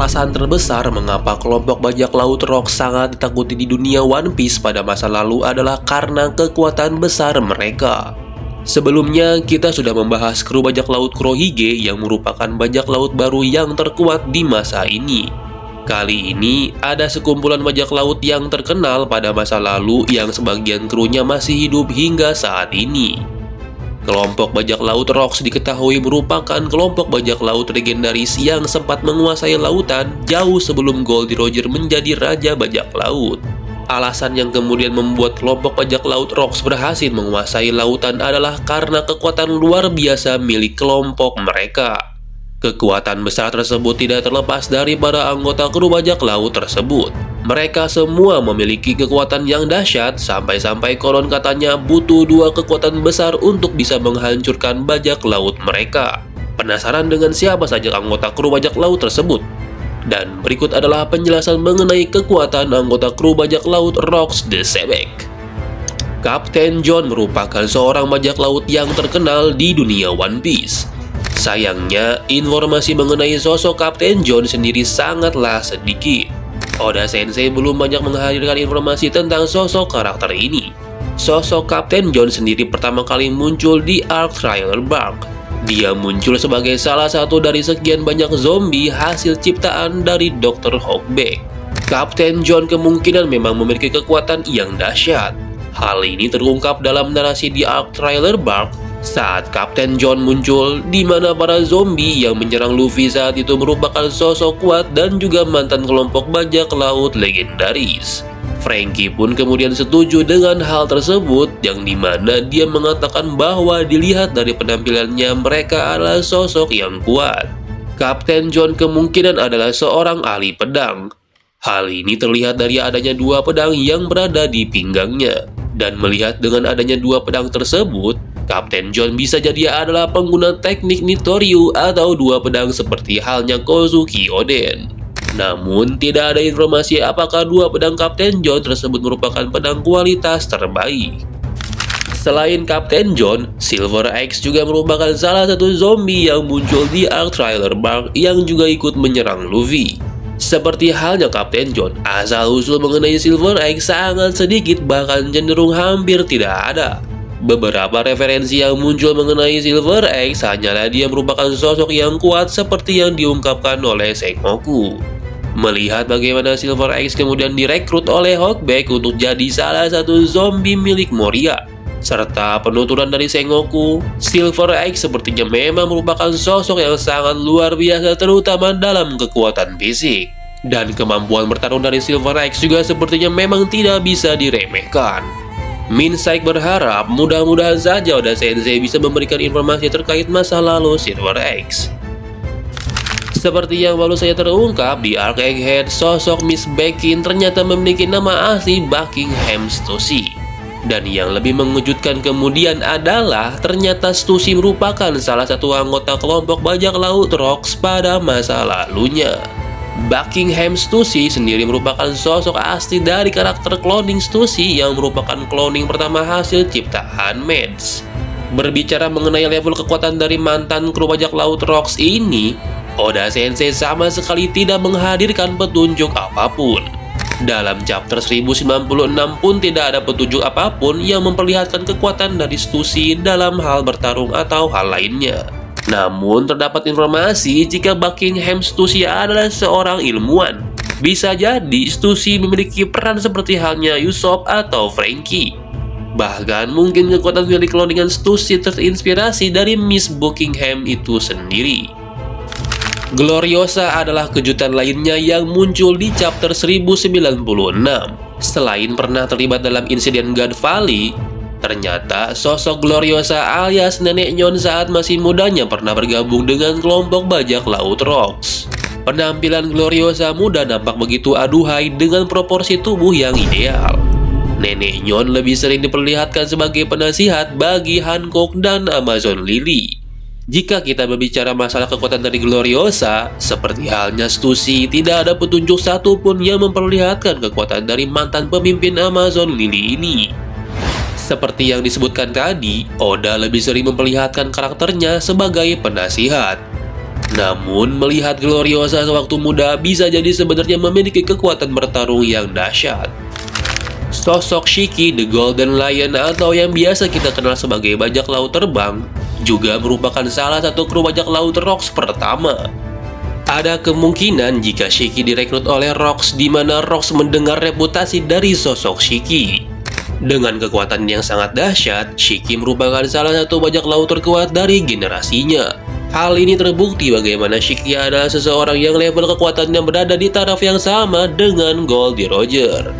alasan terbesar mengapa kelompok bajak laut Rock sangat ditakuti di dunia One Piece pada masa lalu adalah karena kekuatan besar mereka. Sebelumnya, kita sudah membahas kru bajak laut Kurohige yang merupakan bajak laut baru yang terkuat di masa ini. Kali ini, ada sekumpulan bajak laut yang terkenal pada masa lalu yang sebagian krunya masih hidup hingga saat ini. Kelompok bajak laut Rocks diketahui merupakan kelompok bajak laut legendaris yang sempat menguasai lautan jauh sebelum Goldie Roger menjadi raja bajak laut. Alasan yang kemudian membuat kelompok bajak laut Rocks berhasil menguasai lautan adalah karena kekuatan luar biasa milik kelompok mereka. Kekuatan besar tersebut tidak terlepas dari para anggota kru bajak laut tersebut. Mereka semua memiliki kekuatan yang dahsyat, sampai-sampai konon katanya butuh 2 kekuatan besar untuk bisa menghancurkan bajak laut mereka. Penasaran dengan siapa saja anggota kru bajak laut tersebut? Dan berikut adalah penjelasan mengenai kekuatan anggota kru bajak laut Rocks the Sebek. Kapten John merupakan seorang bajak laut yang terkenal di dunia One Piece. Sayangnya, informasi mengenai sosok Kapten John sendiri sangatlah sedikit. Oda Sensei belum banyak menghadirkan informasi tentang sosok karakter ini. Sosok Kapten John sendiri pertama kali muncul di arc Thriller Bark. Dia muncul sebagai salah satu dari sekian banyak zombie hasil ciptaan dari Dr. Hawkback. Kapten John kemungkinan memang memiliki kekuatan yang dahsyat. Hal ini terungkap dalam narasi di arc Thriller Bark saat Kapten John muncul, di mana para zombie yang menyerang Luffy saat itu merupakan sosok kuat dan juga mantan kelompok bajak laut legendaris. Franky pun kemudian setuju dengan hal tersebut, yang dimana dia mengatakan bahwa dilihat dari penampilannya mereka adalah sosok yang kuat. Kapten John kemungkinan adalah seorang ahli pedang. Hal ini terlihat dari adanya 2 pedang yang berada di pinggangnya. Dan melihat dengan adanya 2 pedang tersebut, Kapten John bisa jadi adalah pengguna teknik Nitoryu atau 2 pedang seperti halnya Kozuki Oden. Namun, tidak ada informasi apakah 2 pedang Kapten John tersebut merupakan pedang kualitas terbaik. Selain Kapten John, Silver Axe juga merupakan salah satu zombie yang muncul di arc Thriller Bark yang juga ikut menyerang Luffy. Seperti halnya Kapten John, asal-usul mengenai Silver Axe sangat sedikit, bahkan cenderung hampir tidak ada. Beberapa referensi yang muncul mengenai Silver Axe hanyalah dia merupakan sosok yang kuat seperti yang diungkapkan oleh Sengoku. Melihat bagaimana Silver Axe kemudian direkrut oleh Hawkback untuk jadi salah satu zombie milik Moria, serta penuturan dari Sengoku, Silver Axe sepertinya memang merupakan sosok yang sangat luar biasa terutama dalam kekuatan fisik. Dan kemampuan bertarung dari Silver Axe juga sepertinya memang tidak bisa diremehkan. Minsaik berharap mudah-mudahan saja Oda Sensei bisa memberikan informasi terkait masa lalu Silver Axe. Seperti yang baru saja terungkap di arc Egghead, sosok Miss Bakin ternyata memiliki nama asli Buckingham Stussy. Dan yang lebih mengejutkan kemudian adalah ternyata Stussy merupakan salah satu anggota kelompok bajak laut Rocks pada masa lalunya. Buckingham Stussy sendiri merupakan sosok asli dari karakter cloning Stussy yang merupakan cloning pertama hasil ciptaan Mads. Berbicara mengenai level kekuatan dari mantan kru bajak laut Rocks ini, Oda Sensei sama sekali tidak menghadirkan petunjuk apapun. Dalam chapter 1096 pun tidak ada petunjuk apapun yang memperlihatkan kekuatan dari Stussy dalam hal bertarung atau hal lainnya. Namun terdapat informasi jika Buckingham Stussy adalah seorang ilmuwan. Bisa jadi Stussy memiliki peran seperti halnya Usopp atau Franky. Bahkan mungkin kekuatan milik cloningan Stussy terinspirasi dari Miss Buckingham itu sendiri. Gloriosa adalah kejutan lainnya yang muncul di chapter 1096. Selain pernah terlibat dalam insiden God Valley, ternyata sosok Gloriosa alias Nenek Nyon saat masih mudanya pernah bergabung dengan kelompok bajak laut Rocks. Penampilan Gloriosa muda nampak begitu aduhai dengan proporsi tubuh yang ideal. Nenek Nyon lebih sering diperlihatkan sebagai penasihat bagi Hancock dan Amazon Lily. Jika kita berbicara masalah kekuatan dari Gloriosa, seperti halnya Stussy, tidak ada petunjuk satupun yang memperlihatkan kekuatan dari mantan pemimpin Amazon Lily ini. Seperti yang disebutkan tadi, Oda lebih sering memperlihatkan karakternya sebagai penasihat. Namun, melihat Gloriosa sewaktu muda bisa jadi sebenarnya memiliki kekuatan bertarung yang dahsyat. Sosok Shiki the Golden Lion atau yang biasa kita kenal sebagai bajak laut terbang juga merupakan salah satu kru bajak laut Rocks pertama. Ada kemungkinan jika Shiki direkrut oleh Rocks di mana Rocks mendengar reputasi dari sosok Shiki. Dengan kekuatan yang sangat dahsyat, Shiki merupakan salah satu bajak laut terkuat dari generasinya. Hal ini terbukti bagaimana Shiki adalah seseorang yang level kekuatannya berada di taraf yang sama dengan Goldie Roger.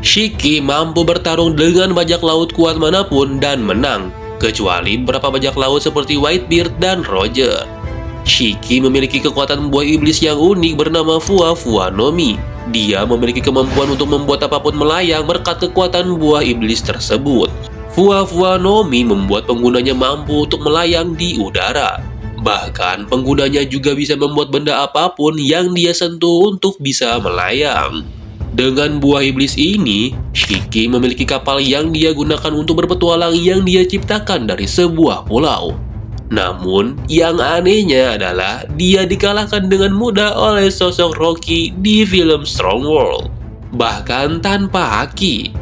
Shiki mampu bertarung dengan bajak laut kuat manapun dan menang, kecuali beberapa bajak laut seperti Whitebeard dan Roger. Shiki memiliki kekuatan buah iblis yang unik bernama Fua Fua Nomi. Dia memiliki kemampuan untuk membuat apapun melayang berkat kekuatan buah iblis tersebut. Fua Fua Nomi membuat penggunanya mampu untuk melayang di udara. Bahkan penggunanya juga bisa membuat benda apapun yang dia sentuh untuk bisa melayang. Dengan buah iblis ini, Shiki memiliki kapal yang dia gunakan untuk berpetualang yang dia ciptakan dari sebuah pulau. Namun, yang anehnya adalah dia dikalahkan dengan mudah oleh sosok Rocky di film Strong World, bahkan tanpa haki.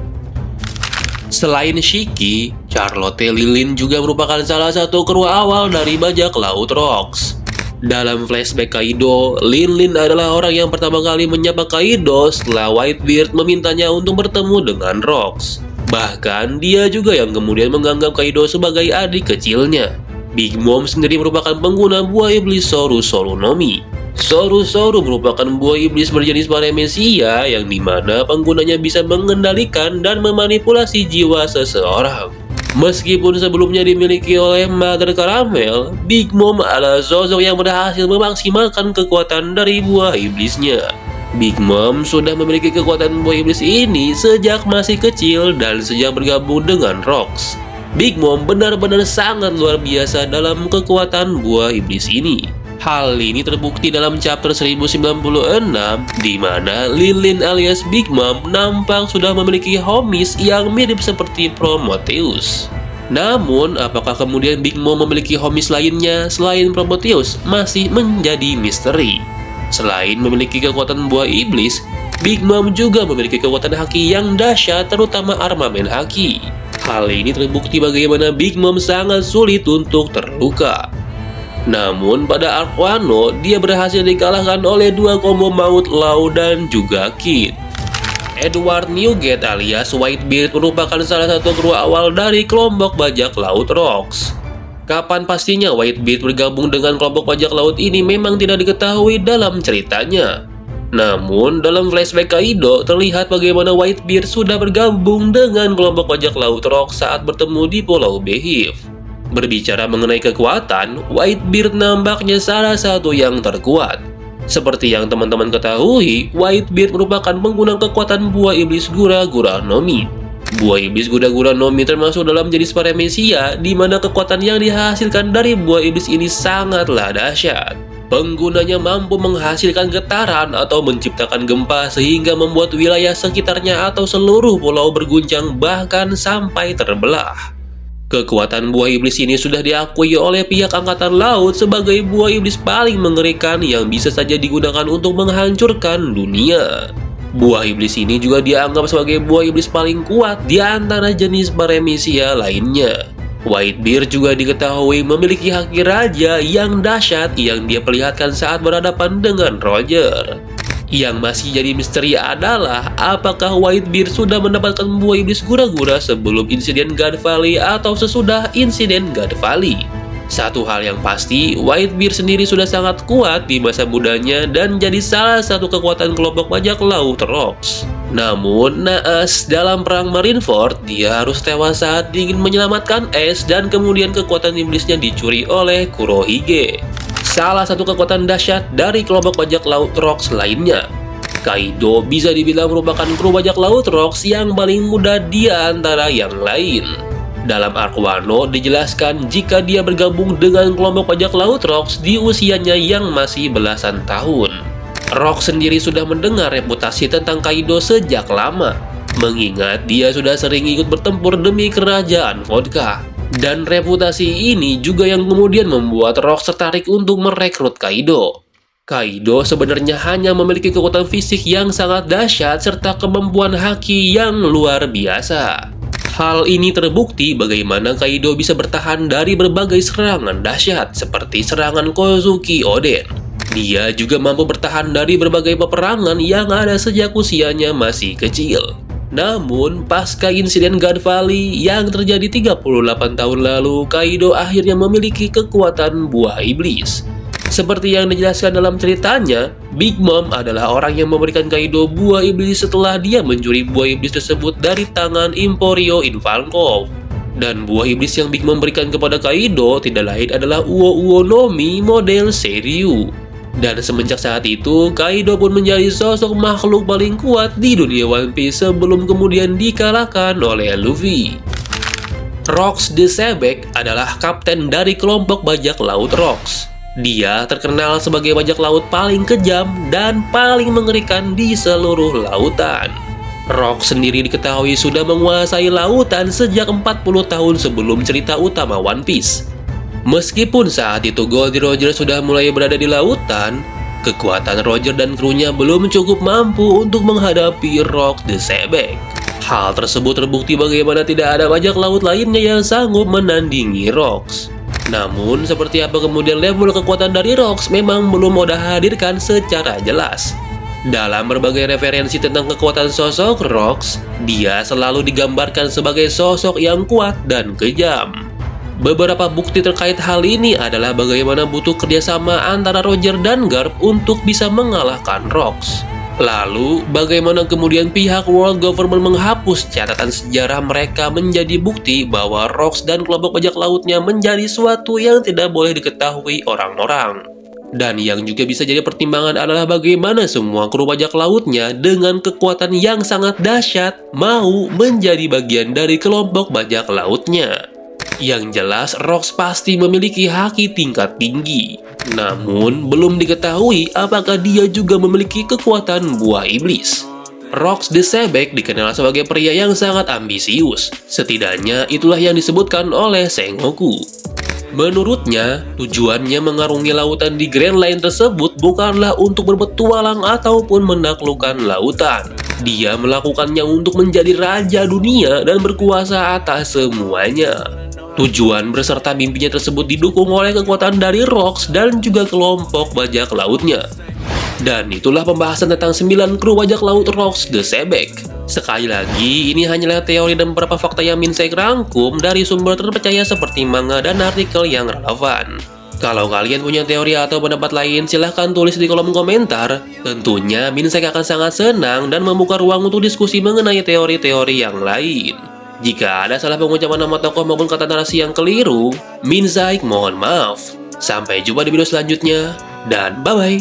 Selain Shiki, Charlotte Lilin juga merupakan salah satu kru awal dari bajak laut Rocks. Dalam flashback Kaido, Lin adalah orang yang pertama kali menyapa Kaido setelah Whitebeard memintanya untuk bertemu dengan Rocks. Bahkan dia juga yang kemudian menganggap Kaido sebagai adik kecilnya. Big Mom sendiri merupakan pengguna buah iblis Soru Soru Nomi. Soru Soru merupakan buah iblis berjenis Paramecia yang dimana penggunanya bisa mengendalikan dan memanipulasi jiwa seseorang. Meskipun sebelumnya dimiliki oleh Mother Caramel, Big Mom adalah sosok yang berhasil memaksimalkan kekuatan dari buah iblisnya. Big Mom sudah memiliki kekuatan buah iblis ini sejak masih kecil dan sejak bergabung dengan Rocks. Big Mom benar-benar sangat luar biasa dalam kekuatan buah iblis ini. Hal ini terbukti dalam chapter 1096, di mana Lilin alias Big Mom nampak sudah memiliki homies yang mirip seperti Prometheus. Namun, apakah kemudian Big Mom memiliki homies lainnya selain Prometheus masih menjadi misteri. Selain memiliki kekuatan buah iblis, Big Mom juga memiliki kekuatan haki yang dahsyat, terutama armamen haki. Hal ini terbukti bagaimana Big Mom sangat sulit untuk terluka. Namun pada arc Wano, dia berhasil dikalahkan oleh dua combo maut Law dan juga Kid. Edward Newgate alias Whitebeard merupakan salah satu kru awal dari kelompok bajak laut Rocks. Kapan pastinya Whitebeard bergabung dengan kelompok bajak laut ini memang tidak diketahui dalam ceritanya. Namun dalam flashback Kaido terlihat bagaimana Whitebeard sudah bergabung dengan kelompok bajak laut Rocks saat bertemu di Pulau Beheath. Berbicara mengenai kekuatan, Whitebeard nampaknya salah satu yang terkuat. Seperti yang teman-teman ketahui, Whitebeard merupakan pengguna kekuatan buah iblis Gura-Gura Nomi. Buah iblis Gura-Gura Nomi termasuk dalam jenis Paramecia, di mana kekuatan yang dihasilkan dari buah iblis ini sangatlah dahsyat. Penggunanya mampu menghasilkan getaran atau menciptakan gempa sehingga membuat wilayah sekitarnya atau seluruh pulau berguncang bahkan sampai terbelah. Kekuatan buah iblis ini sudah diakui oleh pihak angkatan laut sebagai buah iblis paling mengerikan yang bisa saja digunakan untuk menghancurkan dunia. Buah iblis ini juga dianggap sebagai buah iblis paling kuat di antara jenis Paramecia lainnya. Whitebeard juga diketahui memiliki haki raja yang dahsyat yang dia perlihatkan saat berhadapan dengan Roger. Yang masih jadi misteri adalah apakah Whitebeard sudah mendapatkan buah iblis Gura-Gura sebelum insiden God Valley atau sesudah insiden God Valley. Satu hal yang pasti, Whitebeard sendiri sudah sangat kuat di masa mudanya dan jadi salah satu kekuatan kelompok bajak laut Rocks. Namun, naas dalam perang Marineford, dia harus tewas saat ingin menyelamatkan Ace dan kemudian kekuatan iblisnya dicuri oleh Kurohige. Salah satu kekuatan dahsyat dari kelompok bajak laut Rocks lainnya. Kaido bisa dibilang merupakan kru bajak laut Rocks yang paling muda di antara yang lain. Dalam arc Wano dijelaskan jika dia bergabung dengan kelompok bajak laut Rocks di usianya yang masih belasan tahun. Rocks sendiri sudah mendengar reputasi tentang Kaido sejak lama, mengingat dia sudah sering ikut bertempur demi kerajaan Vodka. Dan reputasi ini juga yang kemudian membuat Rocks tertarik untuk merekrut Kaido. Kaido sebenarnya hanya memiliki kekuatan fisik yang sangat dahsyat serta kemampuan haki yang luar biasa. Hal ini terbukti bagaimana Kaido bisa bertahan dari berbagai serangan dahsyat seperti serangan Kozuki Oden. Dia juga mampu bertahan dari berbagai peperangan yang ada sejak usianya masih kecil. Namun, pasca insiden God Valley yang terjadi 38 tahun lalu, Kaido akhirnya memiliki kekuatan buah iblis. Seperti yang dijelaskan dalam ceritanya, Big Mom adalah orang yang memberikan Kaido buah iblis setelah dia mencuri buah iblis tersebut dari tangan Emporio Ivankov. Dan buah iblis yang Big Mom berikan kepada Kaido tidak lain adalah Uo-Uo no Mi model Seiryu. Dan semenjak saat itu, Kaido pun menjadi sosok makhluk paling kuat di dunia One Piece sebelum kemudian dikalahkan oleh Luffy. Rocks the Sebek adalah kapten dari kelompok bajak laut Rocks. Dia terkenal sebagai bajak laut paling kejam dan paling mengerikan di seluruh lautan. Rocks sendiri diketahui sudah menguasai lautan sejak 40 tahun sebelum cerita utama One Piece. Meskipun saat itu Goldie Roger sudah mulai berada di lautan, kekuatan Roger dan krunya belum cukup mampu untuk menghadapi Rocks the Sebek. Hal tersebut terbukti bagaimana tidak ada bajak laut lainnya yang sanggup menandingi Rocks. Namun, seperti apa kemudian level kekuatan dari Rocks memang belum Oda hadirkan secara jelas. Dalam berbagai referensi tentang kekuatan sosok Rocks, dia selalu digambarkan sebagai sosok yang kuat dan kejam. Beberapa bukti terkait hal ini adalah bagaimana butuh kerjasama antara Roger dan Garp untuk bisa mengalahkan Rocks. Lalu, bagaimana kemudian pihak World Government menghapus catatan sejarah mereka menjadi bukti bahwa Rocks dan kelompok bajak lautnya menjadi suatu yang tidak boleh diketahui orang-orang. Dan yang juga bisa jadi pertimbangan adalah bagaimana semua kru bajak lautnya dengan kekuatan yang sangat dahsyat mau menjadi bagian dari kelompok bajak lautnya. Yang jelas, Rocks pasti memiliki haki tingkat tinggi. Namun, belum diketahui apakah dia juga memiliki kekuatan buah iblis. Rocks the Sebek dikenal sebagai pria yang sangat ambisius. Setidaknya, itulah yang disebutkan oleh Sengoku. Menurutnya, tujuannya mengarungi lautan di Grand Line tersebut bukanlah untuk berpetualang ataupun menaklukkan lautan. Dia melakukannya untuk menjadi raja dunia dan berkuasa atas semuanya. Tujuan beserta mimpinya tersebut didukung oleh kekuatan dari Rocks dan juga kelompok bajak lautnya. Dan itulah pembahasan tentang 9 kru bajak laut Rocks the Sebek. Sekali lagi, ini hanyalah teori dan beberapa fakta yang Minsek rangkum dari sumber terpercaya seperti manga dan artikel yang relevan. Kalau kalian punya teori atau pendapat lain, silahkan tulis di kolom komentar. Tentunya Minsek akan sangat senang dan membuka ruang untuk diskusi mengenai teori-teori yang lain. Jika ada salah pengucapan nama tokoh maupun kata narasi yang keliru, Minsek mohon maaf. Sampai jumpa di video selanjutnya, dan bye-bye.